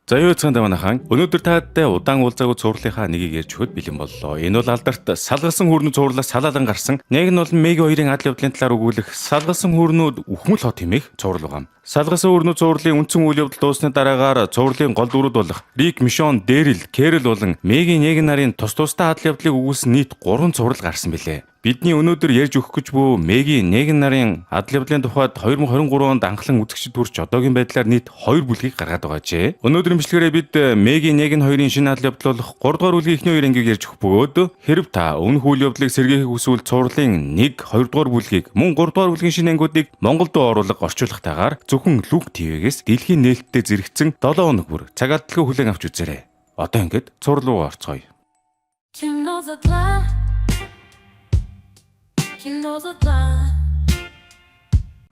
За юу цаанда манайхан өнөөдөр таадтай удаан уулзаагүй цуурлынхаа нэгийг ярьж өгөхөд бэлэн боллоо. Энэ бол алдарт салгасан хүрнүү цуурлаас салаалан гарсан. Нэг нь бол Меги 2-ын адал явдлын талаар өгүүлэх салгасан хүрнүүд үхмэл хот хэмээх цуврал байгаа. Салгасан хүрнүү цувралын үндсэн үйл явдал дуусны дараагаар цувралын гол дүрүүд болох Рик, Мишон, Дэрил, Кэрл болон Меги нэг нарын тус тустай адал явдлыг өгүүлсэн нийт 3 цуврал гарсан билээ. Бидний өнөөдөр ярьж өгөх гэж буй Меги нэг нарын адал явдлын тухайд 2023 онд анхлан үзэгчид хүрч одоогийн байдлаар нийт 2 бүлгийг гаргаад байгаа ч. Өнөөдрийн бичлэгээрээ бид Меги 1-2-ын шинэ адал явдал болох 3 дугаар бүлгийн эхний 2 ангийг ярьж өгөх бөгөөд хэрэв та өмнөх үйл явдлыг сэргээхийг хүсвэл цувралын 1, 2 дугаар бүлгийг мөн 3 дугаар бүлгийн шинэ ангиудыг Монголд оруулах орчуулгатайгаар зөвхөн Лүк ТV-гээс дэлхийн нээлттэй зэрэгцэн 7 хоног бүр цагаатлагын хүлээн авч үзээрэй. Одоо ингээд цуврал руу орцгоё.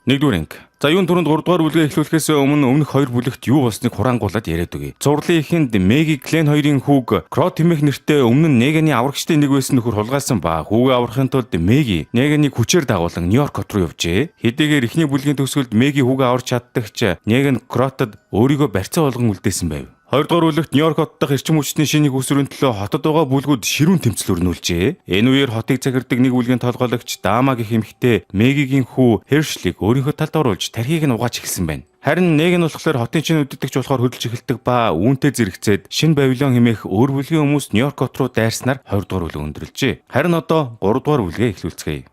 Нэгдүгээр анги. За юун түрүүнд 3 дугаар бүлгээ эхлүүлэхээс өмнөх 2 бүлэгт юу болсныг хураангуулад яриад өгье. Цувралын эхэнд Меги Клен 2-ын хүүг Крот хэмээх нэртэй өмнө нь Неганы аврагчдын нэг байсан нөхөр хулгайлсан ба хүүгээ аврахын тулд Меги Неганыг хүчээр дагуулan Нью-Йорк хот руу явжээ. Хэдийгээр эхний бүлгийн төгсгөлд Меги хүүгээ аварч чаддагч Неган Кротод өөрийгөө барьцаа болгон үлдээсэн байв. 2 дугаар бүлэгт Нью-Йорк хот дахь эрчим хүчний шинийг үүсвэрийн төлөө хотод байгаа бүлгүүд ширүүн тэмцэл өрнүүлжээ. Энэ үеэр хотыг захирдаг нэг бүлгийн толгойлогч Дама гэх эмэгтэй Мегигийн хүү Хершлиг өөрийнхөө талд оруулж тархийг нь угааж эхэлсэн байна. Харин нэг нь болохоор хотын чинь үддэгч болохоор хөдөлж эхэлдэг ба үүнтэй зэрэгцээд шинэ Бабилон хэмээх өөр бүлгийн хүмүүс Нью-Йорк хот руу дайрснаар 2 дугаар бүлэг өндөрлжээ. Харин одоо 3 дугаар бүлгээ эхлүүлцгээе.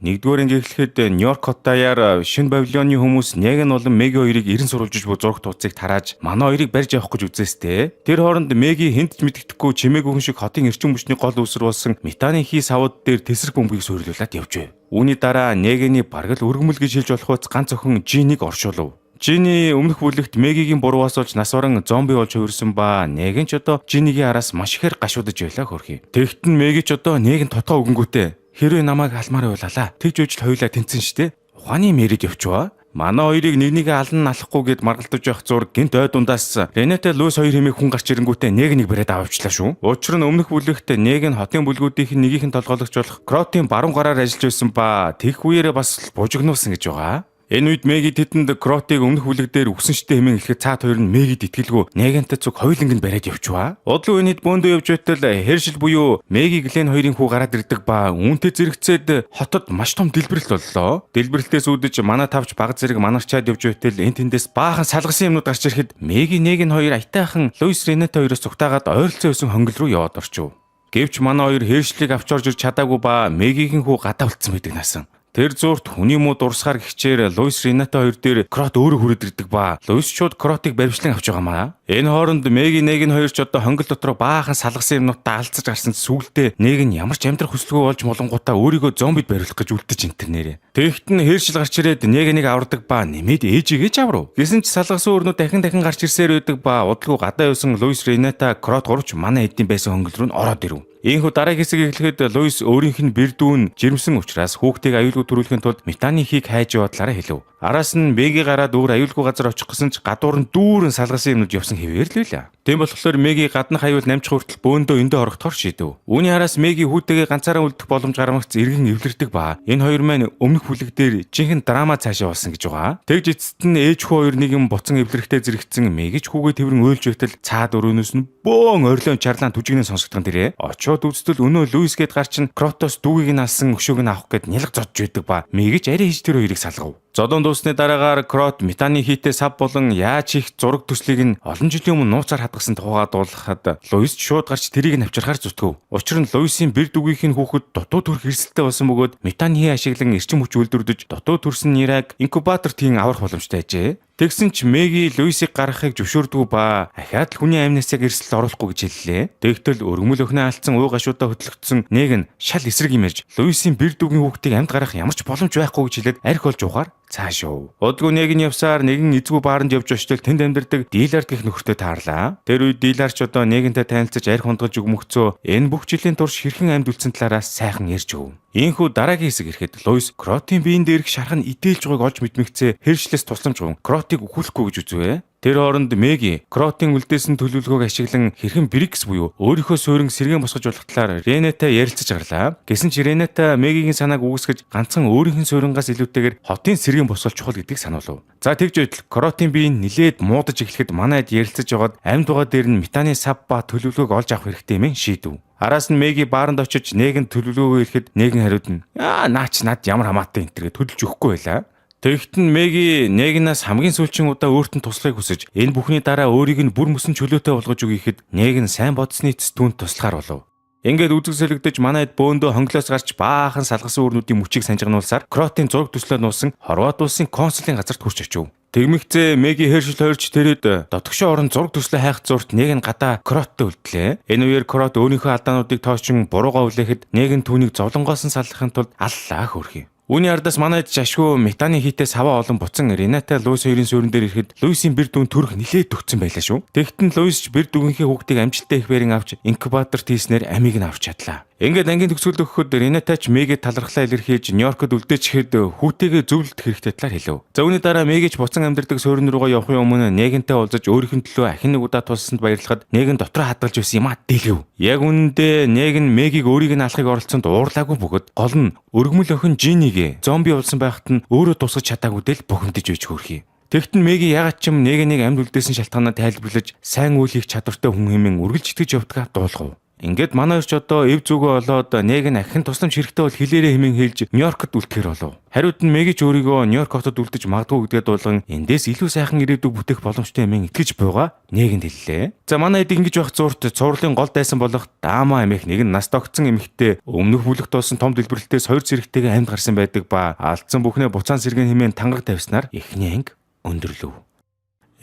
Нэгдүгээр анги эхлэхэд Нью-Йорк хот даяар шинэ Бабилоны хүмүүс нэг нь болон Меги 2-ыг эрен сурвалжиж буй зураг тууцыг тарааж манай 2-ыг барьж явах гэж үзээстэй. Тэр хооронд Меги хэнд ч мэддэхгүй чимээгүй хүн шиг хотын эрчим хүчний гол үүсвэр болсон метаны хий савууд дээр тесрэг бөмбөгийг суйрлуулад явж байв. Үүний дараа Неганы баргал өргөмөл гэж хэлж болох уц ганц охин Жинийг оршуулв. Жини өмнөх бүлэгт Мегигийн буруугаас болж нас баран зомби болж хувирсан ба Негэн ч одоо Жинигийн араас маш ихээр гашуудаж байлаа хөрхий. Тэгт нь Меги ч одоо Негэн тотгоо өгөнгүүтээ хэрвээ намайг алмаар байлаа. Тэгж үжил хоёулаа тэнцэн штэ. Ухааны мэрэд явчваа. Манай 2-ыг нэг алан алахгүй гэд маргалтаж явах зураг гинт ой дундаас Ренете Луис 2 хэмээх хүн гарч ирэнгүүтээ нэг бариад авчихлаа шүү. Учир нь өмнөх бүлэгт нэг нь хотын бүлгүүдийн нэгийнх нь толгойлогч болох Кротын баруун гараар ажиллаж байсан ба тэгх үеэрээ бас бужигнуулсан гэж байгаа. Энэ үед Меги тэдэнд Кротыг өмнөх бүлэг дээр үгсэн штэ хэмээн ихэд цаад хоёр нь Мегид итгэлгүй Негантай цуг хоёуланг нь бариад явчваа. Одлоо энэд бөөндөө явж байтал Хершил буюу Меги Глен 2-ын хүү гараад ирдэг ба үүнтэй зэрэгцээд хотод маш том дэлбэрэлт боллоо. Дэлбэрэлтээс үүдэж манай тавч баг зэрэг манарчаад явж байтал энэ тэндээс баахан салгасан юмнууд гарч ирэхэд Меги 1-ийн 2 аятайхан Луис Ренете 2-оос цугтаагаад ойролцоо байсан хонгил руу яваад орчив. Гэвч манай 2 Хершлиг авч орж ирж чадаагүй ба Мегигийн хүү гадаа болцсон байдаг наасан. Тэр зурт хүний муу дурсгаар гихчээр Луис Ренете 2 дээр Крот өөрөө хүрээд ирдэг ба Луис шууд Кротыг баримтлан авч байгаамаа. Энэ хооронд Меги 1-2 ч одоо хонгил дотор баахан салгасан юмнуудаа алдсаж гарсан сүгэлдээ нэг нь ямар ч амьдрах хүсэлгүй болж молонгуудаа өөрийгөө зомбид бариулах гэж үлдэж интернэрээ. Тэгт нь Хершил гарч ирээд нэг авардаг ба нэмээд ээжигээ ч аврав. Гэсэн ч салгасан өрнүүд дахин гарч ирсээр байдаг ба удалгүй гадаа явсан Луис Ренете Крот гурвч манай эдийн байсан хонгил руу ороод ирв. Ийхүү дараагийн хэсэг эхлэхэд Луис өөрийнх нь бэрдүүн жирэмсэн учраас хүүхдийг аюулгүй төрүүлэхийн тулд метаны хийг хайж явуулаараа хэлв. Араас нь Меги гараад өөр аюулгүй газар очих гэсэн ч гадуур нь дүүрэн салгасан юмнууд явсан хэвээр л байлаа. Тийм болохоор Меги гаднах аюул намжих хүртэл бөөндөө эндээ орохтоор шийдэв. Үүний араас Меги хүүтэйгээ ганцаараа үлдэх боломж гармагц эргэн эвлэрдэг ба энэ хоёр маань өмнөх бүлэг дээр жинхэнэ драма цаашаа болсон гэж байгаа. Тэгж эцэст нь ээж хүү хоёр нэг юм буцан эвлэрэхтэй зэрэгцэн Меги ч хүүгээ тэрэн уйлж байтал цаад өрөөнөөс нь бөөн орлон чарлаан түжигнээ сонсогдсон дээрээ очоод үзтэл өнөө Луис гээд гар чин Кротос дүүгийг нь алсан өшөөг нь авах гээд нялг зодж байдаг ба Меги ч арай хийж тэр хоёрыг салгав. Зодон дуусны дараагаар Крот метаны хийтэй сав болон яаж их зураг төслийг нь олон жилийн өмнө нууцаар хадгалсан тухайга дуулгахад Луис шууд гарч тэрийг нь авчирхаар зүтгэв. Учир нь Луисын бэр дүгийнх нь хүүхэд дутуу төрх эрсдэлтэй болсон бөгөөд метаны хий ашиглан эрчим хүч үйлдвэрлэж дутуу төрсөн нэрийг инкубатор тийм аврах боломжтой ажээ. Тэгсэн ч Меги Луисыг гаргахыг зөвшөөрдгөө ба ахаад л хүний амнаас яг эрсдэл оруулахгүй гэж хэллээ. Тэгтэл өргөмөл өхнөө алдсан уу гашуудаа хөтлөгдсөн нэг нь шал эсрэг имэрж Луисын бэр дүгийн хүүхдийг амьд гаргах ямар ч боломж байхгүй гэж хэлээд арх болж ухаар цаашаа. Удгүй нэг нь явсаар нэгэн эзгүй бааранд явж очтол тэнд амьдардаг Дилард гэх нөхөртөө таарлаа. Тэр үед Дилард ч одоо нэгэнтэй танилцаж арх хундгаж өгмөгцөө энэ бүх жилийн турш хэрхэн амьд үлдсэн талаараас сайхан ярьж өг. Ийхүү дараагийн хэсэг ирэхэд Луис Кротын биеийн дээрх шархан идээлж байгааг олж мэдмэгцээ хэршлээс тусламж Кротыг үхүүлэхгүй гэж үзвэ. Тэр хооронд Меги Кротын үлдээсэн төлөвлөгөөг ашиглан хэрхэн Брикс буюу өөрийнхөө суурин сэргээн босгож болох талаар Ренетай ярилцаж гарлаа. Гэсэн ч Ренета Мегигийн санааг үүсгэж ганцхан өөрийнх нь суурингаас илүүтэйгээр хотын сэргээн босгол чухал гэдгийг сануулв. За тэгж байтал Кротын бие нь нилээд муудаж эхлэхэд манайд ярилцаж байгаад амьд байгаа дээр нь метаны сав ба төлөвлөгөөг олж авах хэрэгтэй мэн шийдэв. Араас нь Меги бааранд очиж нэгэн төлөвлөгөөгөө ирэхэд нэгэн хариуд нь наач над ямар хамаатай энэ төрөж өгөхгүй байлаа. Тэгэхэд нь Меги Нэгнаас хамгийн сүүлчийн удаа өөрт нь туслахыг хүсэж энэ бүхний дараа өөрийг нь бүр мөсөн чөлөөтэй болгож өгөхэд Нэгн сайн бодсны эцэс түүнд туслахаар болов. Ингээд үзэгсэлэгдэж манайд бөөндөө хонглоос гарч баахан салгасан өрнүүдийн мөчийг санжигнуулсаар Кротын зураг төслөө нуусан Хорват улсын консулын газарт хүрч очив. Тэгмэгцээ Меги Herschel хоёрч тэрэд дотгошоо орон зураг төслөө хайх зурт Нэгн гадаа Кроттой үлдлээ. Энэ үеэр Крот өөрийнхөө алдаануудыг тоочон буруугаа үлээхэд Нэгн түүнийг зовлонгоос нь саллахын тулд аллаа хөөрхий. Үүний ардаас манайд жашгүй метаны хийтээ саваа олон буцан Рената Луис хоёрын суурин дээр ирэхэд Луисийн бэр дүүн төрөх нилээд төгцсөн байлаа шүү. Тэгтэн Луис ч бэр дүүнхээ хүүхдийг амжилттай их бэрийн авч инкубаторт хийснээр амийг нь авч чадлаа. Ингээд ангийн төгсгөл өгөхөд Рената ч Меги талархлаа илэрхийлж Нью-Йоркод үлдээчихэд хүүтэйгээ зөвлөлт хэрэгтэй талаар хэлв. За үүний дараа Меги ч буцан амьдардаг суурин руугаа явахын өмнө Нэгэнтэй уулзаж өөрийнх нь төлөө ахин нэг удаа тулсанд баярлахад Нэгэн дотроо хадгалж байсан юм дэлгэв. Яг үнэндээ Нэгэн Мегиг өөрийг нь алахыг оролцсонд уурлаагүй бөгөөд гол нь өргөмөл охин Жинийг зомби болсон байхад нь өөрөө тусгаж чадаагүй дэл бухимдаж үйж хөөрхий. Тэгт нь Меги ягаад ч юм Нэгнийг амьд үлдээсэн шалтгаанаа тайлбарлаж сайн үйл хийх чадвартай хүн хэмээн үргэлж итгэж явдгаа дуулгав. Ингээд манай хоёр ч одоо эв зүгөө олоод Нэгэн ахин тусламж хэрэгтэй бол хэлээрээ хэмээн хэлж Нью-Йоркод үлдэхээр болов. Хариуд нь Меги ч өөрийгөө Нью-Йорк хотод үлдэж магадгүй гэдгээ дуулан эндээс илүү сайхан ирээдүг бүтээх боломжтой хэмээн итгэж буйгаа Нэгэнд хэллээ. За манай эд ингэж байх зурт цувралын гол дайсан болох Дама эмэх нэг нь нас тогтсон эмэгтэй өмнөх бүлэгт болсон том дэлбэрэлтээс хоёр зэрэгтэйгээ амьд гарсан байдаг ба алдсан бүхнээ буцаан сэргэн хэмээн тангаг тавьснаар эхний анги өндөрлөв.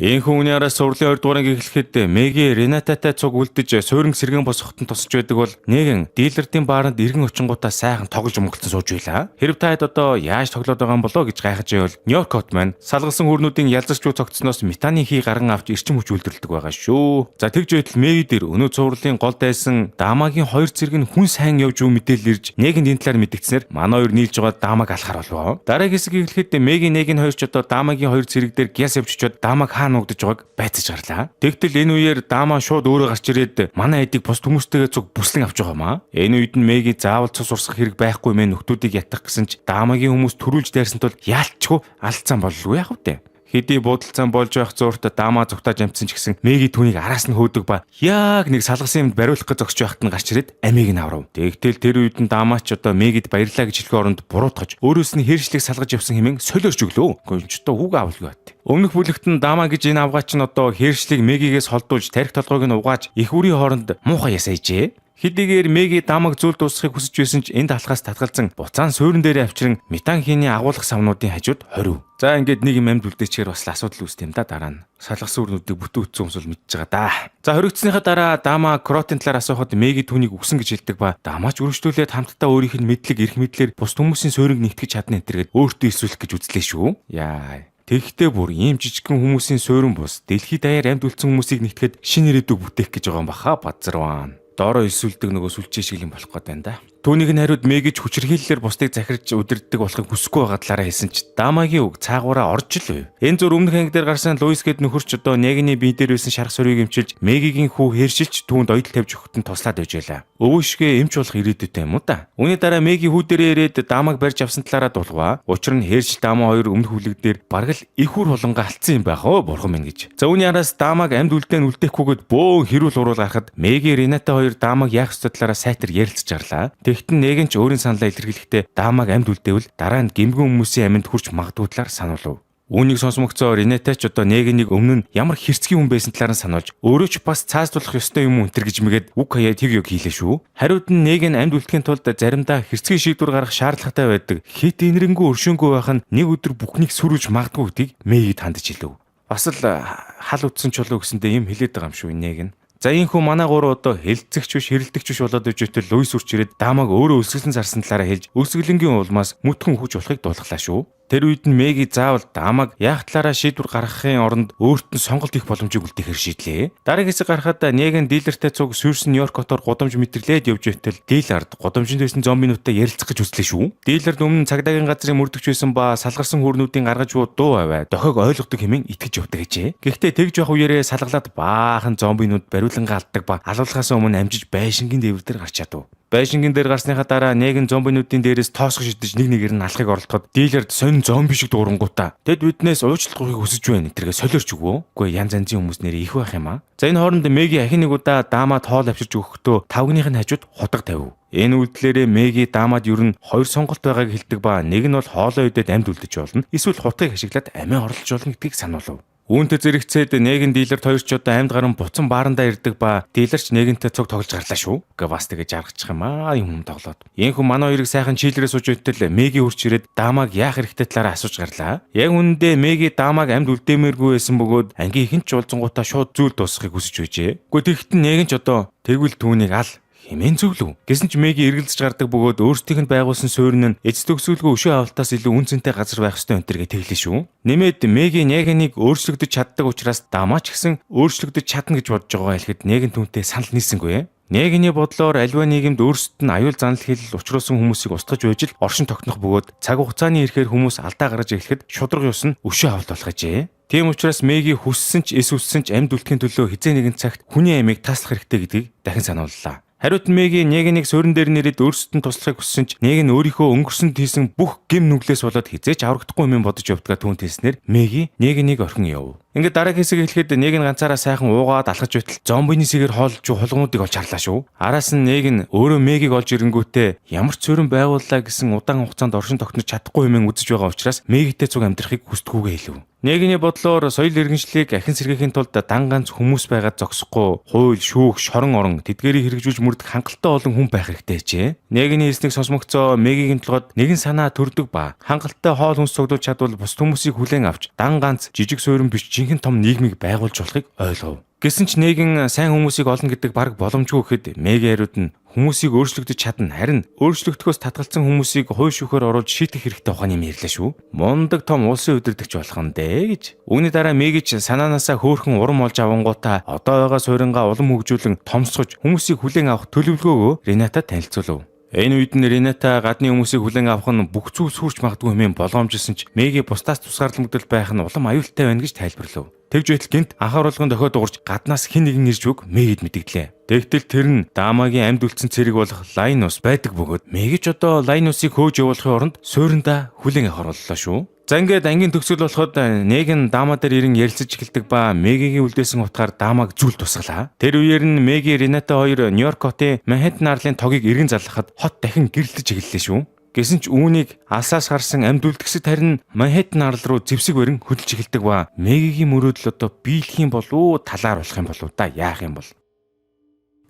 Ийхүү үний араас сурлын 2 дугаарыг эхлэхэд Меги Ренататай цуг үлдэж суурин сэргэн босгоход нь тусч байдаг бол Нэгэн дилердийн бааранд иргэн очингуудаа сайхан тоглож өмгөлцөн сууж байлаа. Хэрв та хэд одоо яаж тоглоод байгаа юм болоо гэж гайхаж байвал Нью-Йорк хот маань салгалсан хүрнүүдийн ялзарч буй цогцсноос метаны хий гарган авч эрчим хүч үйлдвэрлэдэг байгаа шүү. За тэгж байтал Меги дээр өнөө цувралын гол дайсан Дамагийн 2 зэрэг нь хүн сайн явж буй мэдээлэл ирж Нэгэнд энэ талаар мэдгдснээр манай хоёр нийлж байгаа Дамаг алахаар болов. Дараагийн хэсгийг эхлэхэд Меги Нэгэн хоёр ч одоо Дамагийн 2 зэрэг дээр гяс явж очиод Дамаг нуугдж байгааг байцаж гарлаа. Тэгтэл энэ үеэр Дама шууд өөрөө гарч ирээд манай эдийг бос хүмүүстэйгээ цуг бүслэн авч байгаамаа. Энэ үед нь Меги заавал цус урсгах хэрэг байхгүй мэн нөхдүүдийг ятгах гэсэн ч Дамагийн хүмүүс төрүүлж дайрсан тул яалтчгүй алдсан болов яах вэ? Хэдий буудалцаан болж байх зуурт Дама зүгтааж амтсан ч гэсэн Меги түүнийг араас нь хөөдөг ба яг нэг салгасан юмд бариулах гэж зогсож байхад нь гарч ирээд амийг нь аврав. Тэгтэл тэр үед нь Дама ч одоо Мегид баярлаа гэж хэлэх оронд буруутгаж өөрөөс нь хэршлийг салгаж явсан хэмээн солиорч өглөө. Гүнч одоо хүүг авалгүй бат. Өмнөх бүлэгт нь Дама гэж энэ авгаач нь одоо хэршлийг Мегигээс холдуулж тарих толгойг нь угааж их үрийн хооронд муухай ясайжээ. Хэдийгээр Меги Дамаг зүйл дуусгахыг хүсэж байсан ч энд алхаас татгалзан буцаан суурин дээр авчран метан хийний агуулгах савнуудын хажууд хорив. За ингээд нэг юм амьд үлдээчихээр бас асуудал үүсдэм да дараа нь. Салгасан үрнүүдийг бүтэн үтсэн хүмүүс бол мэдж байгаа да. За хоригдсныхаа дараа Дама Кротын талаар асуухад Меги түүнийг үгсэн гэж хэлдэг ба Дамаач өргөжлүүлээд хамтдаа өөрийнх нь мэдлэг эрх мэдлэр бус хүмүүсийн суурийг нэгтгэж чадна энтергээд өөртөө эсвэлэх гэж үзлээ шүү. Яа. Тэгэхдээ бүр ийм жижигхэн хүмүүсийн суурин бус дэлхийд даяар амьд үлдсэн хүмүүсийг нэгтгэхэд шинэ ирээдүг бүтээх гэж байгаа юм баха базарван. Доороо исүүлдэг нөгөө сүлжээ шиг юм болох гээд байна да. Түүнийг нь хариуд Мегиж хүчирхийллээр бусдыг захирч удирддаг болохыг хүсэхгүй байгаа талаараа хэлсэн ч Дамагийн үг цаагаараа орж л байв. Энэ зур өмнөх анги дээр гарсан Луис гээд нөхөрч одоо Нэгний бие дээр байсан шарх сөрийг эмчилж Мегигийн хүү хэршилж түүнд оёдол тавьж өгөхөд нь туслаад байж байлаа. Өвөшгөө эмч болох ирээдүйтэй юм уу та. Үүний дараа Меги хүү дээрээ ирээд Дамаг барьж авсан талаараа дулгава. Учир нь хэршил Дама хоёр өмнөх бүлэг дээр бараг л их үр холонго алдсан юм байх оо бурхан минь гэж. За үүний араас Дамаг амьд үлдээн үлдээхгүйгээд бөөн хэрүүл уруул гарахад Меги Рената хоёр Дамаг яах ёстой талаараа сайтар ярилцж гарлаа. Тэгтэн Нэгэн ч өөрийн саналаа илэрхийлэхдээ Дамаг амьд үлдээвэл дараа нь гэмгэн хүмүүсийн амьд хүрч магадгүй талаар сануулв. Үүнийг сонсмогцоо Рената ч одоо Нэгэнийг өмнө нь ямар хэрцгий хүн байсан талаар нь сануулж өөрөө ч бас цаасдуулах ёстой юм өнтер гэж мэгээд үг хаяа тэг ёг хийлээ шүү. Хариуд нь Нэгэн амьд үлдэхийн тулд заримдаа хэрцгий шийдвэр гаргах шаардлагатай байдаг. Хит инэрэнгүү өршөөнгөө байх нь нэг өдөр бүхнийг сүрүүлж магадгүй гэдгийг Мегид хандж хэлв. Бас л хал утсан чулуу гэсэндээ юм хэлээд байгаа юм шүү Нэгэн. За ийхүү манай гурав одоо хэлцэгч биш хэрэлдэгч биш болоод ижитэл Луис үрч ирээд Дамаг өөрөө өсгөлэн зарсан талаараа хэлж өсгөлөнгийн улмаас мүтхэн хүч болохыг дуулглаа шүү. Тэр үед нь Меги заавал Дамаг яах талаараа шийдвэр гаргахын оронд өөрт нь сонголт хийх боломжийг үлдээхээр шийдлээ. Дараагийн хэсэг гарахад Неган дилертэй цуг сүйрсэн Нью-Йорк хотоор гудамж мэтэрлээд явж байтал дилерд гудамжинд байсан зомбинуудтай ярилцах гэж хүслээ шүү. Дилерд өмнө цагдаагийн газрын мөрдөгч байсан ба салгарсан хөөрнүүдийн гаргаж буй дуу аваа дохойг ойлгодог хэмээн итгэж явдаг гэжээ. Гэхдээ тэгж явах үеэрээ салгалаад баахан зомбинууд бариулангаа алддаг ба алуулахаас өмнө амжиж байшингийн дээвэр дээр гарч чадав. Байшингийн дээр гарсныхаа дараа Неган зомбинуудын дээрээс тоосгож шидэж нэг нэгээр нь алахыг оролдоход дилерд сонин зомби шиг дуурангуудаа тэд биднээс уучлалт гуйхыг хүсэж байна тэргээ солиорч өгөө. Үгүй янз янзын хүмүүс нэрээ их байх юм аа. За энэ хооронд Меги ахин нэг удаа Дамад хоол авчирч өгөхдөө тавгных нь хажууд худаг тавив. Энэ үйлдэлээрээ Меги Дамад ер нь хоёр сонголт байгааг хэлдэг ба нэг нь бол хоолой үедээ амьд үлдэж болно. Эсвэл хутгийг ашиглаад амиа орлож болно гэдгийг сануулв. Үүнтэй зэрэгцээд Неган дилерт хоёр ч удаа амьд гарan буцан баарандаа ирдэг ба дилерч Негэнтэй цуг тоглож гарлаа шүү. Гэ бас тэгэж жаргачих юм аа юм тоглоод. Ийм хүн манай хоёрыг сайхан чийлрээ сууж байтал Меги хурч ирээд Дамаг яах хэрэгтэй талаараа асууж гарлаа. Яг үүндээ Меги Дамаг амьд үлдээмээргүй байсан бөгөөд ангийн хинч уулзангуудаа шууд зүйл дуусгахыг хүсэж байжээ. Гэхдээ тэгтэн Неган ч одоо тэгвэл түүнийг ал хэмээн зөвлөв. Гэсэн ч Меги эргэлзэж гардаг бөгөөд өөрсдийнх нь байгуулсан суурин нь эцэд төгсгөлгүй өшөө авалтаас илүү үнцэнтэй газар байх ёстой өнтэргээ тэглээ шүү. Нэмээд Меги Неганыг өөрчлөгдөж чаддаг учраас Дамаа ч гэсэн өөрчлөгдөж чадна гэж бодож байгаа хэлэхэд Неган түүнтэй санал нийсэнгүй. Неганы бодлоор аливаа нийгэмд өөрсдөд нь аюул занал хил учруулсан хүмүүсийг устгаж байж л оршин тогтнох бөгөөд цаг хугацааны ирэхээр хүмүүс алдаа гаргаж эхлэхэд шудраг ёс нь өшөө авалт болох гэжээ. Тийм учраас Меги хүссэн ч эс үссэн ч амьд үлдэхийн төлөө хизээ нэгэн цагт хүний амийг таслах хэрэгтэй гэдгийг дахин санууллаа. Хариуд Меги Неганыг суурин дээр нэрээд өөрсдөд нь туслахыг хүссэн ч Неган өөрийнхөө өнгөрсөнд хийсэн бүх гим нүглээс болоод хизээч аврагдахгүй юм бодож явдгаа түүнд хэлснээр Меги Неганыг орхин яв. Ингээд дараагийн хэсэг эхлэхэд Неган ганцаараа сайхан уугаад алхаж байтал зомбины сэгээр хоолж хулгуунуудыг олж харлаа шүү. Араас нь Неган өөрөө Мегиг олж ирэнгүүтээ ямар ч суурин байгууллаа гэсэн удаан хугацаанд оршин тогтнож чадахгүй юм үзэж байгаа учраас Мегитэй цуг амьдрахыг хүсдэггүйгээ хэлв. Неганы бодлоор соёл иргэншлийг ахин сэргээхийн тулд дан ганц хүмүүс байгаад зогсохгүй хууль, шүүх, шорон орон тэдгээрийг хэрэгжүүлж мөрдөх хангалттай олон хүн байх хэрэгтэй гэжээ. Неганы хэлснийг сонсмогцоо Мегигийн толгойд нэгэн санаа төрдөг ба хангалттай хоол хүнс цуглуулж чадвал бус хүмүүсийг хүлээн авч дан ганц жижиг суурин биш жинхэнэ том нийгмийг байгуулж болохыг ойлгов. Гэсэн ч Неган сайн хүмүүсийг олно гэдэг баг боломжгүй гэхэд Меги хариуд нь хүмүүсийг өөрчлөгдөж чадна. Харин өөрчлөгдөхөөс татгалцсан хүмүүсийг хувь шүүхээр оруулж шийдэх хэрэгтэй ухааны юм ярьлаа шүү. Мундаг том улсын удирдагч болох нь дээ гэж. Үүний дараа Меги ч санаанаасаа хөөрхөн урам олж авангуудаа одоо байгаа суурингаа улам хөгжүүлэн томсгож хүмүүсийг хүлээн авах төлөвлөгөөгөө Ренатад танилцуулв. Энэ үед нь Рената гадны хүмүүсийг хүлээн авах нь бүх зүйл сүрч магадгүй хэмээн болгоомжилсан ч Меги бусдаас тусгаарлагдмал байх нь улам аюултай байна гэж тайлбарлав. Тэгж байтал гинт анхааруулгын дохиод дуурч гаднаас хэн нэгэн ирж бүг Мегид мэдэгдлээ. Тэгтэл тэр нь Дамагийн амьд үлдсэн цэрэг болох Лайнус байдаг бөгөөд Меги ч одоо Лайнусыг хөөж явуулахын оронд сууринда хүлээн авах орлоо шүү. За ингээд ангийн төгсгөл болоход Неган Дама дээр ирэн ярилцаж эхэлдэг ба Мегигийн үлдээсэн утгаар Дамаг зүйл тусгалаа. Тэр үеэр нь Меги Рената хоёр Нью-Йорк хотын Манхэттен арлын тогийг иргэн заллахад хот дахин гэрэлтэж эхэллээ шүү. Гэсэн ч үүнийг алсаас гарсан амьд үлдгэсэд харин Манхэттен арал руу зэвсэг барин хөдөлж эхэлдэг ба Мегигийн мөрөөдөл одоо биелэх юм болов уу, талаар болох юм болов да яах юм бол.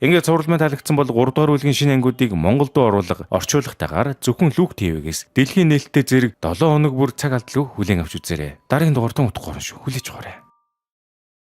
Ингээд цувралмаа таалагдсан бол 3 дугаар бүлгийн шинэ ангиудыг Монголд оруулга орчуулгатайгаар зөвхөн Люк ТV-гээс дэлхийн нээлттэй зэрэг 7 хоног бүр цаг алдлгүй хүлээн авч үзээрэй. Дараагийн дугаартаа утгагүй шүү. Хүлээж аваарай.